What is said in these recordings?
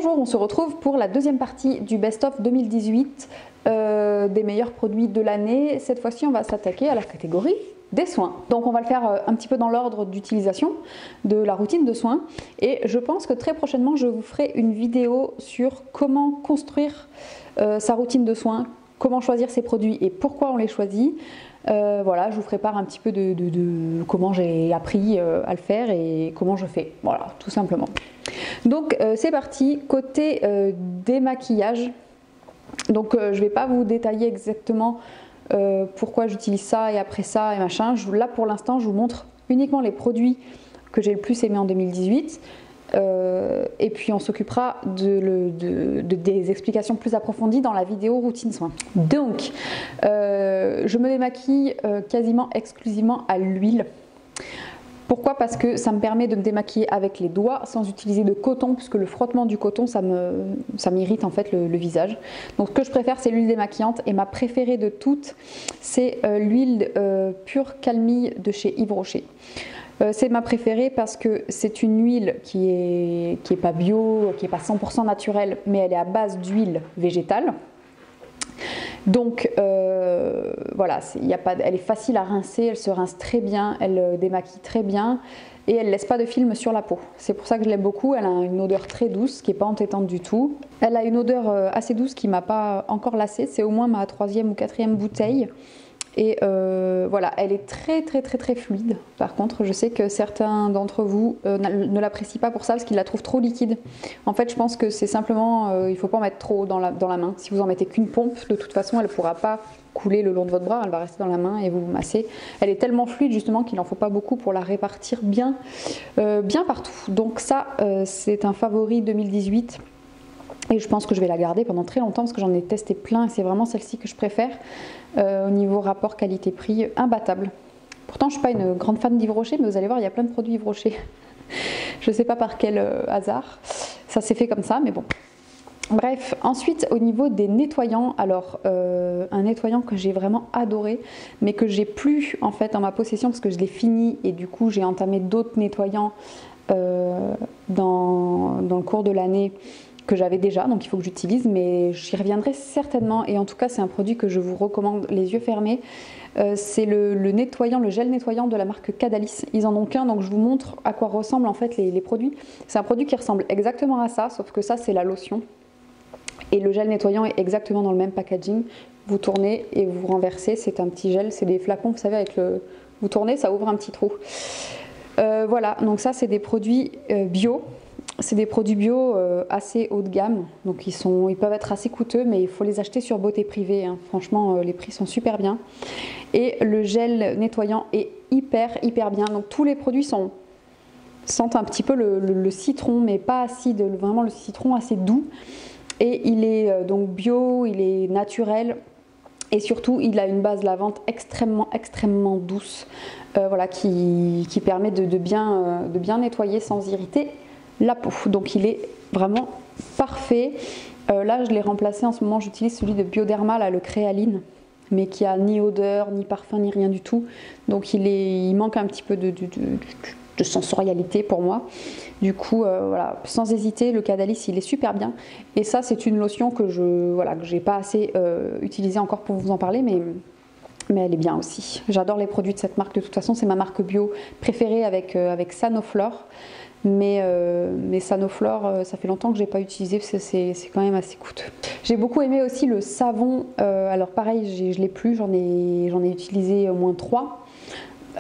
Bonjour, on se retrouve pour la deuxième partie du Best-of 2018 des meilleurs produits de l'année. Cette fois-ci, on va s'attaquer à la catégorie des soins. Donc on va le faire un petit peu dans l'ordre d'utilisation de la routine de soins. Et je pense que très prochainement, je vous ferai une vidéo sur comment construire sa routine de soins, comment choisir ses produits et pourquoi on les choisit. Voilà, je vous prépare un petit peu de comment j'ai appris à le faire et comment je fais. Voilà, tout simplement. Donc c'est parti, côté démaquillage. Donc je ne vais pas vous détailler exactement pourquoi j'utilise ça et après ça et machin. Là pour l'instant je vous montre uniquement les produits que j'ai le plus aimé en 2018. Et puis on s'occupera des explications plus approfondies dans la vidéo routine soins. Donc je me démaquille quasiment exclusivement à l'huile. Pourquoi? Parce que ça me permet de me démaquiller avec les doigts sans utiliser de coton, puisque le frottement du coton ça m'irrite en fait le visage. Donc ce que je préfère c'est l'huile démaquillante, et ma préférée de toutes c'est l'huile pure Calmille de chez Yves Rocher. C'est ma préférée parce que c'est une huile qui est pas bio, qui n'est pas 100% naturelle, mais elle est à base d'huile végétale. Donc voilà, elle est facile à rincer, elle se rince très bien, elle démaquille très bien et elle ne laisse pas de film sur la peau. C'est pour ça que je l'aime beaucoup. Elle a une odeur très douce qui n'est pas entêtante du tout. Elle a une odeur assez douce qui ne m'a pas encore lassée. C'est au moins ma 3e ou 4e bouteille. Et voilà, elle est très fluide. Par contre, je sais que certains d'entre vous ne l'apprécient pas pour ça parce qu'ils la trouvent trop liquide. En fait, je pense que c'est simplement, il ne faut pas en mettre trop dans la main. Si vous en mettez qu'une pompe, de toute façon, elle ne pourra pas couler le long de votre bras, elle va rester dans la main et vous vous massez. Elle est tellement fluide justement qu'il n'en faut pas beaucoup pour la répartir bien partout. Donc ça, c'est un favori 2018. Et je pense que je vais la garder pendant très longtemps parce que j'en ai testé plein et c'est vraiment celle-ci que je préfère. Au niveau rapport qualité-prix, imbattable. Pourtant je ne suis pas une grande fan d'Yves Rocher, mais vous allez voir, il y a plein de produits Yves Rocher. Je ne sais pas par quel hasard ça s'est fait comme ça, mais bon. Bref, ensuite au niveau des nettoyants, alors un nettoyant que j'ai vraiment adoré, mais que j'ai plus en fait en ma possession parce que je l'ai fini et du coup j'ai entamé d'autres nettoyants dans le cours de l'année que j'avais déjà, donc il faut que j'utilise, mais j'y reviendrai certainement. Et en tout cas c'est un produit que je vous recommande les yeux fermés. C'est le gel nettoyant de la marque Cadalis. Ils en ont qu'un, donc je vous montre à quoi ressemblent en fait les produits. C'est un produit qui ressemble exactement à ça, sauf que ça c'est la lotion et le gel nettoyant est exactement dans le même packaging. Vous tournez et vous renversez, c'est un petit gel, c'est des flacons, vous savez, vous tournez, ça ouvre un petit trou. Voilà, donc ça c'est des produits bio. C'est des produits bio assez haut de gamme, donc ils peuvent être assez coûteux, mais il faut les acheter sur Beauté Privée, hein. Franchement les prix sont super bien. Et le gel nettoyant est hyper bien, donc tous les produits sentent un petit peu le citron, mais pas acide, vraiment le citron assez doux. Et il est donc bio, il est naturel. Et surtout, il a une base lavante extrêmement douce, voilà, qui permet de bien nettoyer sans irriter la peau. Donc il est vraiment parfait. Là je l'ai remplacé en ce moment, j'utilise celui de Bioderma, là, le Créaline, mais qui a ni odeur, ni parfum, ni rien du tout. Donc il manque un petit peu de sensorialité pour moi. Du coup voilà, sans hésiter, le Cadalis il est super bien. Et ça c'est une lotion que j'ai pas assez utilisée encore pour vous en parler, mais elle est bien aussi. J'adore les produits de cette marque, de toute façon c'est ma marque bio préférée avec Sanoflore. Mais Sanoflore, ça fait longtemps que je n'ai pas utilisé parce que c'est quand même assez coûteux. J'ai beaucoup aimé aussi le savon, alors pareil je l'ai plus, j'en ai utilisé au moins 3.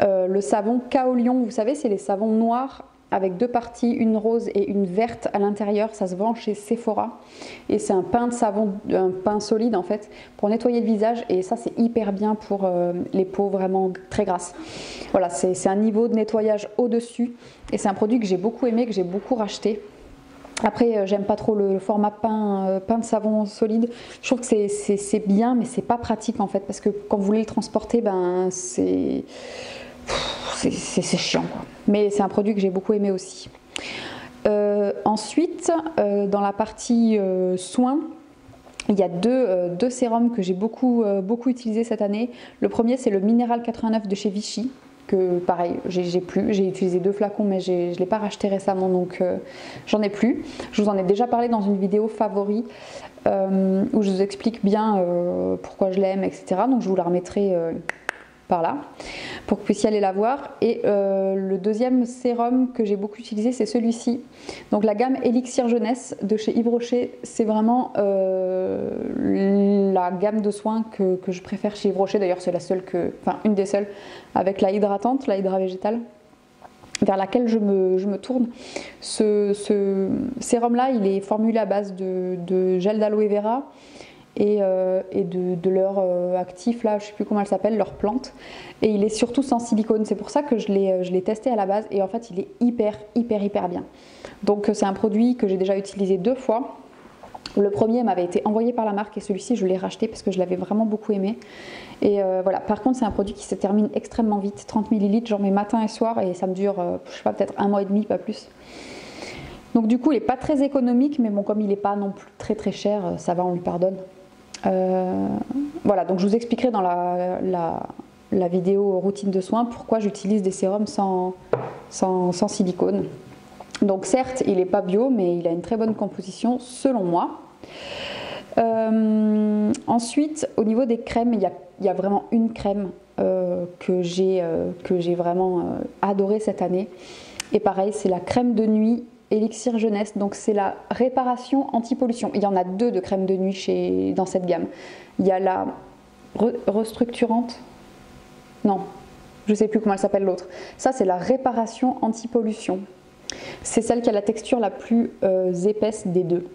Le savon Kaolion, vous savez c'est les savons noirs avec 2 parties, une rose et une verte à l'intérieur, ça se vend chez Sephora et c'est un pain de savon, un pain solide en fait pour nettoyer le visage, et ça c'est hyper bien pour les peaux vraiment très grasses. Voilà, c'est un niveau de nettoyage au-dessus et c'est un produit que j'ai beaucoup aimé, que j'ai beaucoup racheté. Après j'aime pas trop le format pain de savon solide, je trouve que c'est bien mais c'est pas pratique en fait, parce que quand vous voulez le transporter, ben c'est chiant quoi. Mais c'est un produit que j'ai beaucoup aimé aussi. Ensuite dans la partie soins, il y a deux sérums que j'ai beaucoup utilisé cette année. Le premier c'est le Minéral 89 de chez Vichy. que pareil, j'ai plus. J'ai utilisé 2 flacons, mais je ne l'ai pas racheté récemment, donc j'en ai plus. Je vous en ai déjà parlé dans une vidéo favori où je vous explique bien pourquoi je l'aime, etc. Donc je vous la remettrai par là pour que vous puissiez aller la voir. Et le deuxième sérum que j'ai beaucoup utilisé, c'est celui-ci, donc la gamme Elixir Jeunesse de chez Yves Rocher. C'est vraiment la gamme de soins que je préfère chez Yves Rocher. D'ailleurs c'est la seule enfin une des seules avec la hydratante, la hydra végétale, vers laquelle je me tourne. Ce sérum là, il est formulé à base de gel d'aloe vera et de leur actif là, je sais plus comment elle s'appelle, leur plante, et il est surtout sans silicone. C'est pour ça que je l'ai testé à la base, et en fait il est hyper bien. Donc c'est un produit que j'ai déjà utilisé 2 fois. Le premier m'avait été envoyé par la marque et celui-ci je l'ai racheté parce que je l'avais vraiment beaucoup aimé. Et voilà, par contre c'est un produit qui se termine extrêmement vite, 30 ml, j'en mets matin et soir, et ça me dure je sais pas, peut-être 1 mois et demi, pas plus. Donc du coup il n'est pas très économique, mais bon, comme il n'est pas non plus très cher, ça va, on lui pardonne. Voilà, donc je vous expliquerai dans la vidéo routine de soins pourquoi j'utilise des sérums sans silicone. Donc certes il n'est pas bio, mais il a une très bonne composition selon moi. Ensuite au niveau des crèmes, il y a vraiment une crème que j'ai vraiment adorée cette année, et pareil c'est la crème de nuit Elixir Jeunesse, donc c'est la réparation anti-pollution. Il y en a 2 de crème de nuit dans cette gamme. Il y a la restructurante, non, je sais plus comment elle s'appelle l'autre. Ça c'est la réparation anti-pollution. C'est celle qui a la texture la plus épaisse des 2.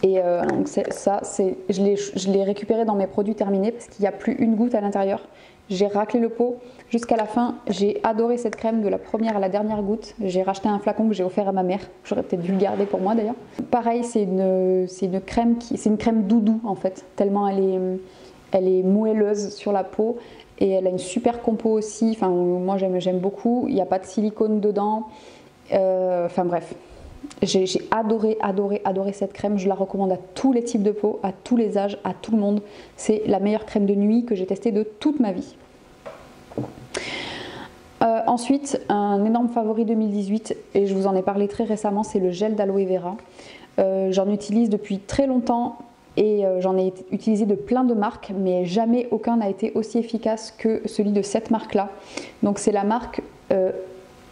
Et donc je l'ai récupéré dans mes produits terminés parce qu'il n'y a plus une goutte à l'intérieur. J'ai raclé le pot jusqu'à la fin. J'ai adoré cette crème de la première à la dernière goutte. J'ai racheté un flacon que j'ai offert à ma mère. J'aurais peut-être dû le garder pour moi d'ailleurs. Pareil, c'est une crème doudou en fait, tellement elle est moelleuse sur la peau, et elle a une super compo aussi. Enfin, moi j'aime beaucoup. Il n'y a pas de silicone dedans. Enfin bref, j'ai adoré cette crème. Je la recommande à tous les types de peau, à tous les âges, à tout le monde. C'est la meilleure crème de nuit que j'ai testée de toute ma vie. Ensuite, un énorme favori 2018, et je vous en ai parlé très récemment, c'est le gel d'aloe vera. J'en utilise depuis très longtemps, et j'en ai utilisé de plein de marques, mais jamais aucun n'a été aussi efficace que celui de cette marque là. Donc c'est la marque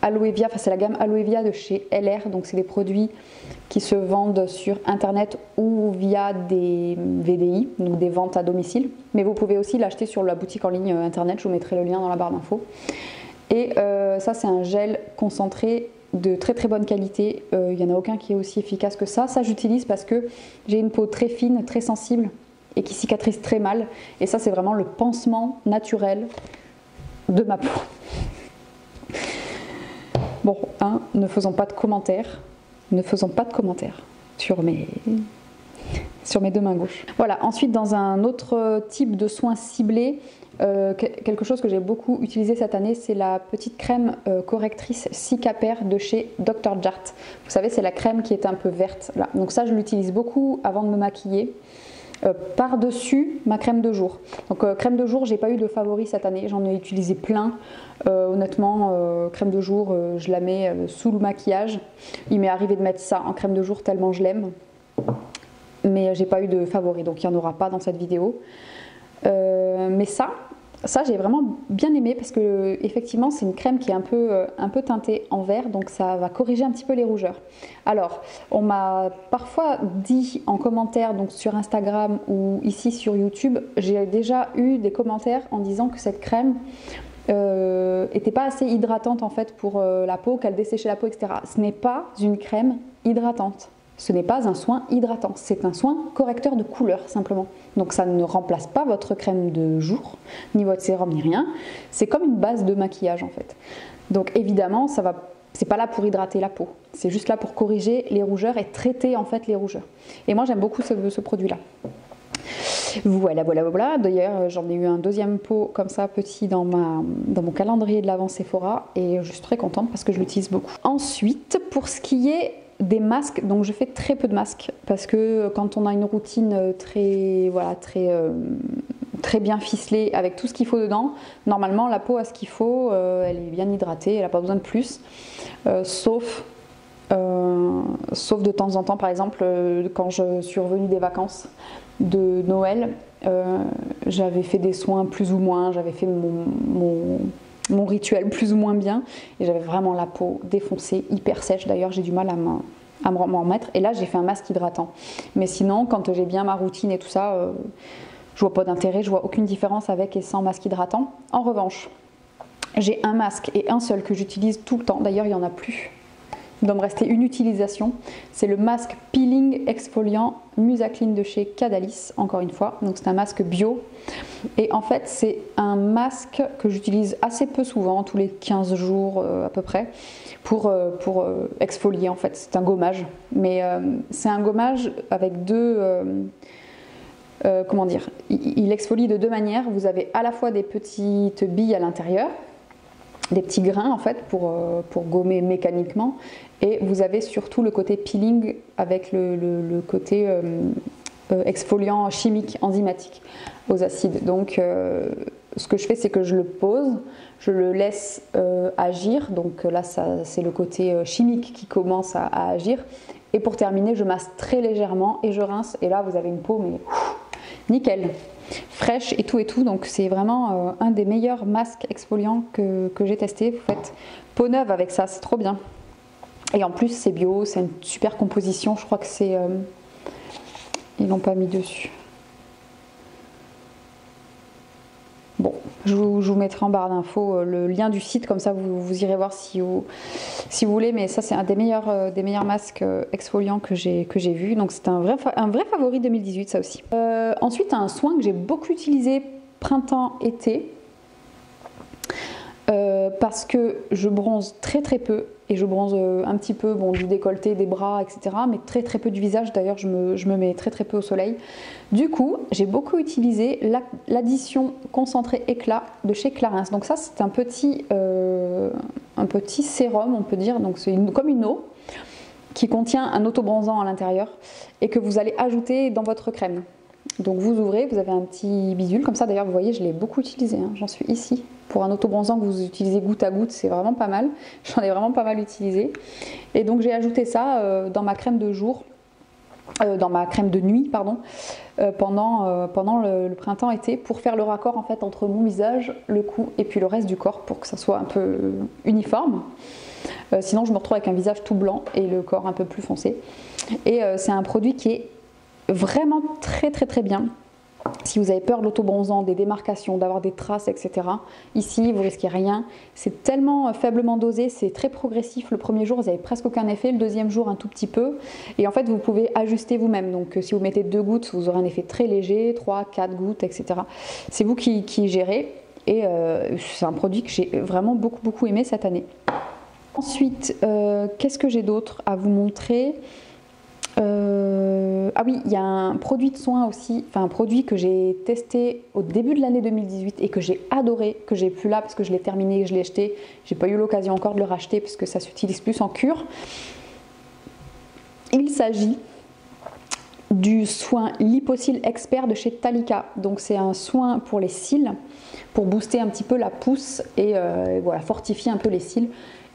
Aloevia, enfin c'est la gamme Aloevia de chez LR. Donc c'est des produits qui se vendent sur internet ou via des VDI, donc des ventes à domicile, mais vous pouvez aussi l'acheter sur la boutique en ligne internet. Je vous mettrai le lien dans la barre d'infos. Et ça c'est un gel concentré de très bonne qualité. Il n'y en a aucun qui est aussi efficace que ça. Ça j'utilise parce que j'ai une peau très fine, très sensible et qui cicatrise très mal, et ça c'est vraiment le pansement naturel de ma peau. Bon, ne faisons pas de commentaires. Ne faisons pas de commentaires sur mes 2 mains gauches. Voilà, ensuite dans un autre type de soins ciblés, quelque chose que j'ai beaucoup utilisé cette année, c'est la petite crème correctrice Cicapair de chez Dr. Jart. Vous savez, c'est la crème qui est un peu verte là. Donc ça je l'utilise beaucoup avant de me maquiller. Par-dessus ma crème de jour. Donc crème de jour, j'ai pas eu de favori cette année, j'en ai utilisé plein. Honnêtement, crème de jour, je la mets sous le maquillage. Il m'est arrivé de mettre ça en crème de jour tellement je l'aime, mais j'ai pas eu de favori, donc il n'y en aura pas dans cette vidéo. Mais ça j'ai vraiment bien aimé parce que effectivement c'est une crème qui est un peu teintée en vert, donc ça va corriger un petit peu les rougeurs. Alors on m'a parfois dit en commentaire, donc sur Instagram ou ici sur YouTube, j'ai déjà eu des commentaires en disant que cette crème était pas assez hydratante en fait pour la peau, qu'elle desséchait la peau, etc. Ce n'est pas une crème hydratante. Ce n'est pas un soin hydratant, c'est un soin correcteur de couleur simplement. Donc ça ne remplace pas votre crème de jour, ni votre sérum, ni rien. C'est comme une base de maquillage en fait. Donc évidemment, c'est pas là pour hydrater la peau. C'est juste là pour corriger les rougeurs et traiter en fait les rougeurs. Et moi j'aime beaucoup ce produit-là. Voilà. D'ailleurs, j'en ai eu un deuxième pot comme ça, petit, dans mon calendrier de l'Avent Sephora, et je suis très contente parce que je l'utilise beaucoup. Ensuite, pour ce qui est des masques, donc je fais très peu de masques parce que quand on a une routine très très bien ficelé avec tout ce qu'il faut dedans. Normalement la peau a ce qu'il faut, elle est bien hydratée, elle n'a pas besoin de plus, sauf de temps en temps, par exemple quand je suis revenue des vacances de Noël, j'avais fait des soins plus ou moins, j'avais fait mon rituel plus ou moins bien et j'avais vraiment la peau défoncée, hyper sèche. D'ailleurs j'ai du mal à m'en remettre, et là j'ai fait un masque hydratant. Mais sinon quand j'ai bien ma routine et tout ça, je vois pas d'intérêt, je vois aucune différence avec et sans masque hydratant. En revanche, j'ai un masque et un seul que j'utilise tout le temps, d'ailleurs il n'y en a plus. Il doit me rester une utilisation, c'est le masque peeling exfoliant Musaclean de chez Cadalis, encore une fois. Donc c'est un masque bio, et en fait c'est un masque que j'utilise assez peu souvent, tous les 15 jours à peu près, pour exfolier en fait. C'est un gommage, mais c'est un gommage avec deux... comment dire, il exfolie de deux manières. Vous avez à la fois des petites billes à l'intérieur, des petits grains en fait pour gommer mécaniquement, et vous avez surtout le côté peeling avec le côté exfoliant chimique, enzymatique aux acides. Donc ce que je fais, c'est que je le pose, je le laisse agir, donc là c'est le côté chimique qui commence à agir, et pour terminer je masse très légèrement et je rince, et là vous avez une peau mais nickel, fraîche et tout, donc c'est vraiment un des meilleurs masques exfoliants que j'ai testé. Vous faites peau neuve avec ça, c'est trop bien. Et en plus c'est bio, c'est une super composition, je crois que c'est... ils l'ont pas mis dessus. Bon, je vous mettrai en barre d'infos le lien du site, comme ça vous irez voir si vous voulez, mais ça c'est un des meilleurs masques exfoliants que j'ai vu, donc c'est un vrai favori 2018 ça aussi. Ensuite un soin que j'ai beaucoup utilisé printemps-été, parce que je bronze très peu, et je bronze un petit peu du décolleté, des bras, etc. mais très peu du visage. D'ailleurs je me mets très peu au soleil. Du coup j'ai beaucoup utilisé l'addition concentrée éclat de chez Clarins. Donc ça c'est un petit sérum on peut dire, donc c'est comme une eau qui contient un autobronzant à l'intérieur et que vous allez ajouter dans votre crème. Donc vous ouvrez, vous avez un petit bidule comme ça. D'ailleurs vous voyez je l'ai beaucoup utilisé, hein. J'en suis ici. Pour un autobronzant que vous utilisez goutte à goutte, c'est vraiment pas mal. J'en ai vraiment pas mal utilisé. Et donc j'ai ajouté ça dans ma crème de jour, dans ma crème de nuit, pardon, pendant le printemps-été, pour faire le raccord en fait entre mon visage, le cou et puis le reste du corps, pour que ça soit un peu uniforme. Sinon je me retrouve avec un visage tout blanc et le corps un peu plus foncé. Et c'est un produit qui est vraiment très bien. Si vous avez peur de l'autobronzant, des démarcations, d'avoir des traces, etc. Ici, vous risquez rien. C'est tellement faiblement dosé, c'est très progressif. Le premier jour, vous n'avez presque aucun effet. Le deuxième jour, un tout petit peu. Et en fait, vous pouvez ajuster vous-même. Donc, si vous mettez 2 gouttes, vous aurez un effet très léger, 3, 4 gouttes, etc. C'est vous qui gérez. Et c'est un produit que j'ai vraiment beaucoup aimé cette année. Ensuite, qu'est-ce que j'ai d'autre à vous montrer ? Ah oui, il y a un produit de soin aussi, enfin un produit que j'ai testé au début de l'année 2018 et que j'ai adoré, que j'ai plus là parce que je l'ai terminé, je l'ai jeté. J'ai pas eu l'occasion encore de le racheter parce que ça s'utilise plus en cure. Il s'agit du soin Lipo-Cils Expert de chez Talika. Donc c'est un soin pour les cils, pour booster un petit peu la pousse et voilà, fortifier un peu les cils.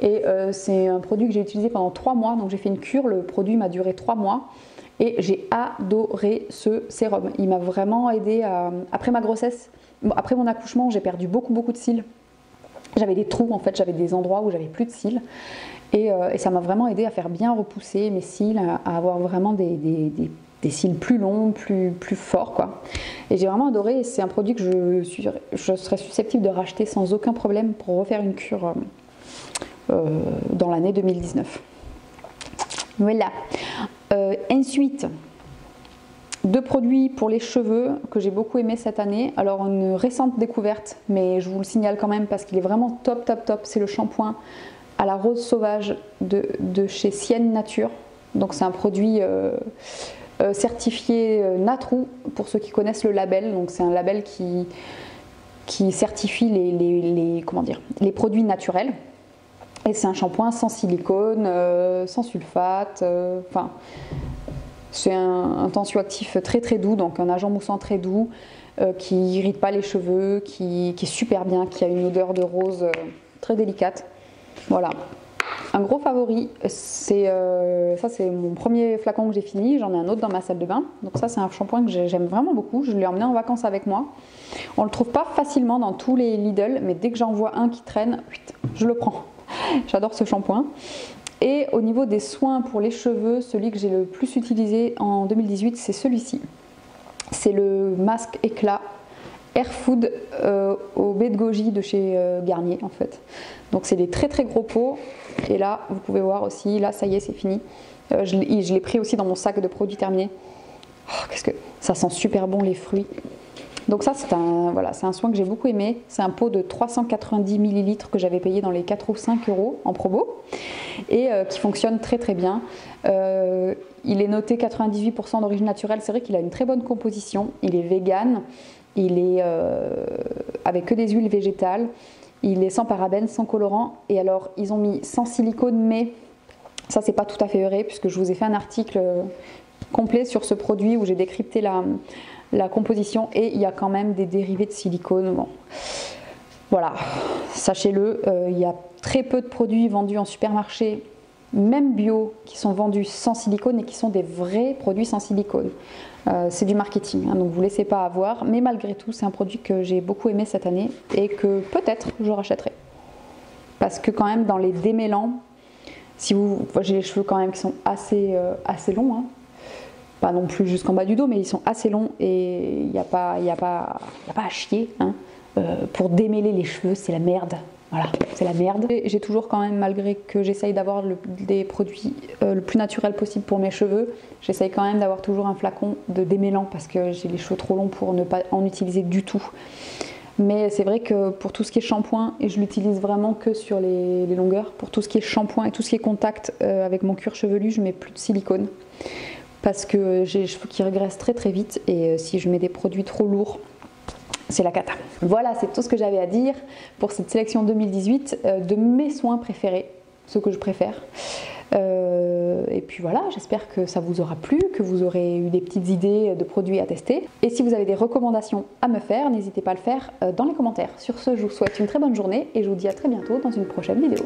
Et c'est un produit que j'ai utilisé pendant 3 mois, donc j'ai fait une cure, le produit m'a duré 3 mois et j'ai adoré ce sérum. Il m'a vraiment aidé après ma grossesse, après mon accouchement, j'ai perdu beaucoup de cils. J'avais des trous en fait, j'avais des endroits où j'avais plus de cils et ça m'a vraiment aidé à faire bien repousser mes cils, à avoir vraiment des cils plus longs, plus forts quoi. Et j'ai vraiment adoré, et c'est un produit que je serais susceptible de racheter sans aucun problème pour refaire une cure dans l'année 2019. Voilà. Ensuite, 2 produits pour les cheveux que j'ai beaucoup aimé cette année. Alors une récente découverte, mais je vous le signale quand même parce qu'il est vraiment top. C'est le shampoing à la rose sauvage de chez Sienne Nature. Donc c'est un produit certifié Natrou pour ceux qui connaissent le label. Donc c'est un label qui certifie les produits naturels. Et c'est un shampoing sans silicone, sans sulfate, enfin c'est un tensioactif très doux, donc un agent moussant très doux, qui n'irrite pas les cheveux, qui est super bien, qui a une odeur de rose très délicate. Voilà. Un gros favori, ça c'est mon premier flacon que j'ai fini, j'en ai un autre dans ma salle de bain. Donc ça c'est un shampoing que j'aime vraiment beaucoup, je l'ai emmené en vacances avec moi. On le trouve pas facilement dans tous les Lidl, mais dès que j'en vois un qui traîne, je le prends. J'adore ce shampoing. Et au niveau des soins pour les cheveux, celui que j'ai le plus utilisé en 2018, c'est celui-ci. C'est le masque éclat Air Food au baie de goji de chez Garnier en fait. Donc c'est des très très gros pots. Et là, vous pouvez voir aussi, là ça y est, c'est fini. Je l'ai pris aussi dans mon sac de produits terminés. Oh, qu'est-ce que ça sent super bon les fruits. Donc ça c'est un soin que j'ai beaucoup aimé. C'est un pot de 390 ml que j'avais payé dans les 4 ou 5 euros en promo et qui fonctionne très très bien. Il est noté 98% d'origine naturelle. C'est vrai qu'il a une très bonne composition. Il est vegan. Il est avec que des huiles végétales. Il est sans parabènes, sans colorant. Et alors, ils ont mis sans silicone, mais ça, c'est pas tout à fait vrai, puisque je vous ai fait un article complet sur ce produit où j'ai décrypté la composition. Et il y a quand même des dérivés de silicone. Bon. Voilà, sachez-le, il y a très peu de produits vendus en supermarché, même bio, qui sont vendus sans silicone et qui sont des vrais produits sans silicone. C'est du marketing, hein, donc vous ne laissez pas avoir, mais malgré tout c'est un produit que j'ai beaucoup aimé cette année et que peut-être je rachèterai. Parce que quand même dans les démêlants, j'ai les cheveux quand même qui sont assez longs, hein. Pas non plus jusqu'en bas du dos, mais ils sont assez longs et il n'y a pas à chier, hein. Pour démêler les cheveux c'est la merde. Voilà, c'est la merde. J'ai toujours quand même, malgré que j'essaye d'avoir des produits le plus naturel possible pour mes cheveux, j'essaye quand même d'avoir toujours un flacon de démêlant parce que j'ai les cheveux trop longs pour ne pas en utiliser du tout. Mais c'est vrai que pour tout ce qui est shampoing, et je l'utilise vraiment que sur les longueurs, pour tout ce qui est shampoing et tout ce qui est contact avec mon cuir chevelu, je mets plus de silicone. Parce que j'ai les cheveux qui régressent très très vite et si je mets des produits trop lourds, c'est la cata. Voilà, c'est tout ce que j'avais à dire pour cette sélection 2018 de mes soins préférés, ceux que je préfère. Et puis voilà, j'espère que ça vous aura plu, que vous aurez eu des petites idées de produits à tester. Et si vous avez des recommandations à me faire, n'hésitez pas à le faire dans les commentaires. Sur ce, je vous souhaite une très bonne journée et je vous dis à très bientôt dans une prochaine vidéo.